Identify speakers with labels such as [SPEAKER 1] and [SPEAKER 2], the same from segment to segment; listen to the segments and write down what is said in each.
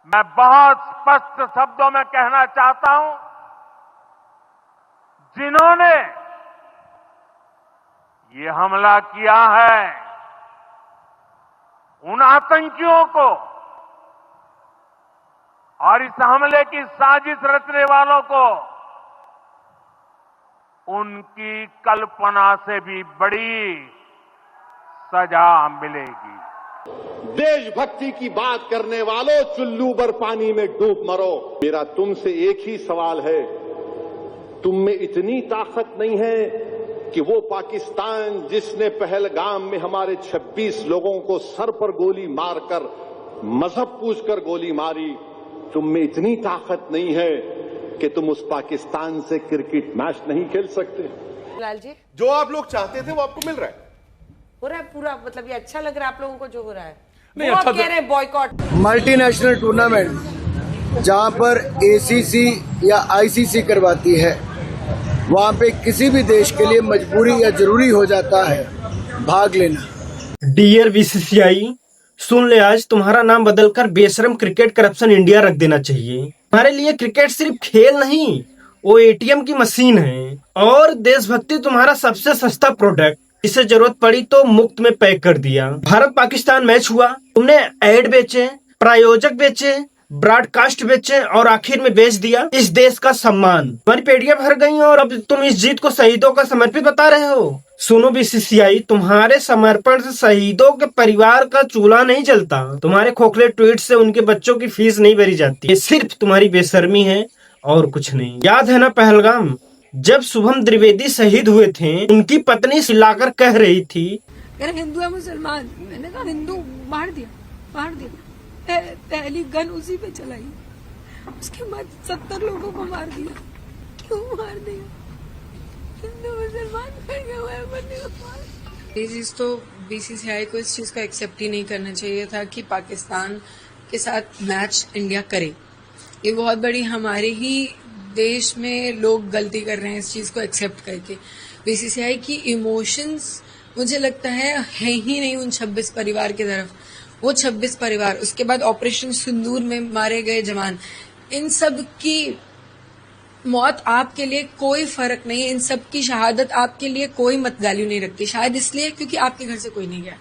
[SPEAKER 1] मैं बहुत स्पष्ट शब्दों में कहना चाहता हूं, जिन्होंने ये हमला किया है, उन आतंकियों को और इस हमले की साजिश रचने वालों को उनकी कल्पना से भी बड़ी सजा मिलेगी।
[SPEAKER 2] देशभक्ति की बात करने वालों, चुल्लू भर पानी में डूब मरो। मेरा तुमसे एक ही सवाल है, तुम में इतनी ताकत नहीं है कि वो पाकिस्तान जिसने पहलगाम में हमारे 26 लोगों को सर पर गोली मारकर मजहब पूछकर गोली मारी, तुम में इतनी ताकत नहीं है कि तुम उस पाकिस्तान से क्रिकेट मैच नहीं खेल सकते?
[SPEAKER 3] लाल जी,
[SPEAKER 4] जो आप लोग चाहते थे वो आपको मिल रहा है?
[SPEAKER 3] हो रहा है पूरा, मतलब ये अच्छा लग रहा है आप लोगों को जो हो रहा है?
[SPEAKER 4] नहीं,
[SPEAKER 3] वो
[SPEAKER 4] अच्छा
[SPEAKER 3] आप कह रहे हैं बॉयकॉट।
[SPEAKER 5] मल्टीनेशनल टूर्नामेंट जहां पर एसीसी या आईसीसी करवाती है, वहां पे किसी भी देश के लिए मजबूरी या जरूरी हो जाता है भाग लेना।
[SPEAKER 6] डियर बीसीसीआई, सुन ले, आज तुम्हारा नाम बदलकर बेशरम क्रिकेट करप्शन इंडिया रख देना चाहिए। हमारे लिए क्रिकेट सिर्फ खेल नहीं, वो एटीएम की मशीन है। और देशभक्ति तुम्हारा सबसे सस्ता प्रोडक्ट, इसे जरूरत पड़ी तो मुफ्त में पैक कर दिया। भारत पाकिस्तान मैच हुआ, तुमने एड बेचे, प्रायोजक बेचे, ब्रॉडकास्ट बेचे और आखिर में बेच दिया इस देश का सम्मान। तुम्हारी पेटियां भर गई और अब तुम इस जीत को शहीदों का समर्पित बता रहे हो। सुनो बीसीसीआई, तुम्हारे समर्पण से शहीदों के परिवार का चूल्हा नहीं जलता, तुम्हारे खोखले ट्वीट से उनके बच्चों की फीस नहीं भरी जाती। ये सिर्फ तुम्हारी बेशर्मी है और कुछ नहीं। याद है ना पहलगाम, जब शुभम द्विवेदी शहीद हुए थे, उनकी पत्नी चिल्लाकर कह रही थी,
[SPEAKER 7] हिंदू है मुसलमान? मैंने कहा हिंदू, मार दिया। पहली गन उसी पे चलाई, उसके बाद 70 लोगों को मार दिया। क्यों मार दिया? हिंदू मुसलमान बने हुए बंदे को मार।
[SPEAKER 8] ये चीज तो बीसीसीआई को इस चीज को एक्सेप्ट ही नहीं करना चाहिए था कि पाकिस्तान के साथ मैच इंडिया करे। ये बहुत बड़ी हमारे ही देश में लोग गलती कर रहे हैं इस चीज को एक्सेप्ट करके। बीसीसीआई की इमोशंस मुझे लगता है ही नहीं उन 26 परिवार की तरफ। वो 26 परिवार, उसके बाद ऑपरेशन सिंदूर में मारे गए जवान, इन सब की मौत आपके लिए कोई फर्क नहीं है। इन सब की शहादत आपके लिए कोई मत वैल्यू नहीं रखती, शायद इसलिए क्योंकि आपके घर से कोई नहीं गया।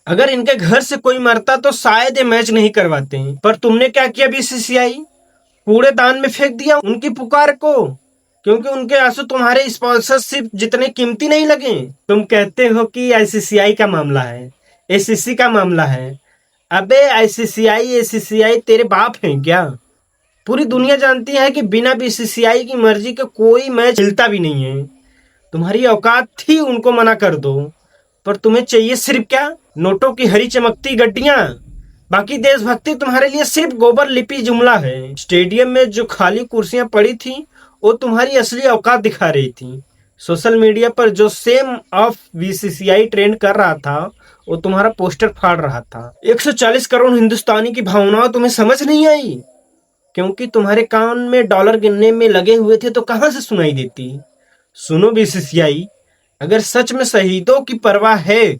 [SPEAKER 6] अगर इनके घर से कोई मरता तो शायद ये मैच नहीं करवाते। पर तुमने क्या किया बीसीसीआई? कूड़ेदान में फेंक दिया उनकी पुकार को, क्योंकि उनके आंसू तुम्हारे स्पॉन्सरशिप जितने कीमती नहीं लगे। तुम कहते हो कि आईसीसीआई का मामला है, एसीसी का मामला है। अबे आईसीसीआई एसीसीआई तेरे बाप हैं क्या? पूरी दुनिया जानती है कि बिना बीसीसीआई की मर्जी के कोई मैच हिलता भी नहीं है। तुम्हारी औकात थी उनको मना कर दो, पर तुम्हें चाहिए सिर्फ क्या? नोटों की हरी चमकती गड्डियां। बाकी देशभक्ति तुम्हारे लिए सिर्फ गोबर लिपि जुमला है। स्टेडियम में जो खाली कुर्सियां पड़ी थी वो तुम्हारी असली औकात दिखा रही थी। सोशल मीडिया पर जो सेम ऑफ बीसीसीआई ट्रेंड कर रहा था वो तुम्हारा पोस्टर फाड़ रहा था। 140 करोड़ हिंदुस्तानी की भावनाओं तुम्हें समझ नहीं आई, क्योंकि तुम्हारे कान में डॉलर गिनने में लगे हुए थे तो कहां से सुनाई देती। सुनो बीसीसीआई, अगर सच में शहीदों की परवाह है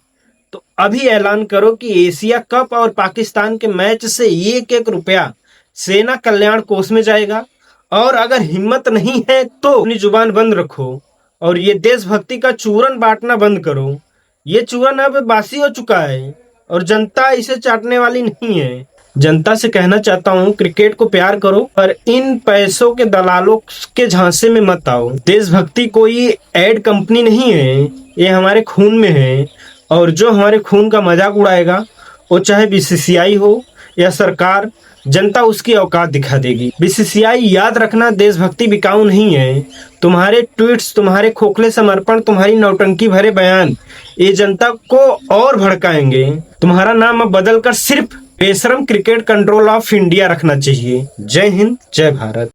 [SPEAKER 6] तो अभी ऐलान करो कि एशिया कप और पाकिस्तान के मैच से 1-1 रुपया सेना कल्याण कोष में जाएगा। और अगर हिम्मत नहीं है तो अपनी जुबान बंद रखो और ये देशभक्ति का चूरन बांटना बंद करो। ये चूरन अब बासी हो चुका है और जनता इसे चाटने वाली नहीं है। जनता से कहना चाहता हूँ, क्रिकेट को प्यार करो पर इन पैसों के दलालों के झांसे में मत आओ। देशभक्ति कोई एड कंपनी नहीं है, ये हमारे खून में है। और जो हमारे खून का मजाक उड़ाएगा, वो चाहे बीसीसीआई हो या सरकार, जनता उसकी औकात दिखा देगी। बीसीसीआई याद रखना, देशभक्ति बिकाऊ नहीं है। तुम्हारे ट्वीट्स, तुम्हारे खोखले समर्पण, तुम्हारी नौटंकी भरे बयान ये जनता को और भड़काएंगे। तुम्हारा नाम अब बदलकर सिर्फ बेशरम क्रिकेट कंट्रोल ऑफ इंडिया रखना चाहिए। जय हिंद, जय भारत।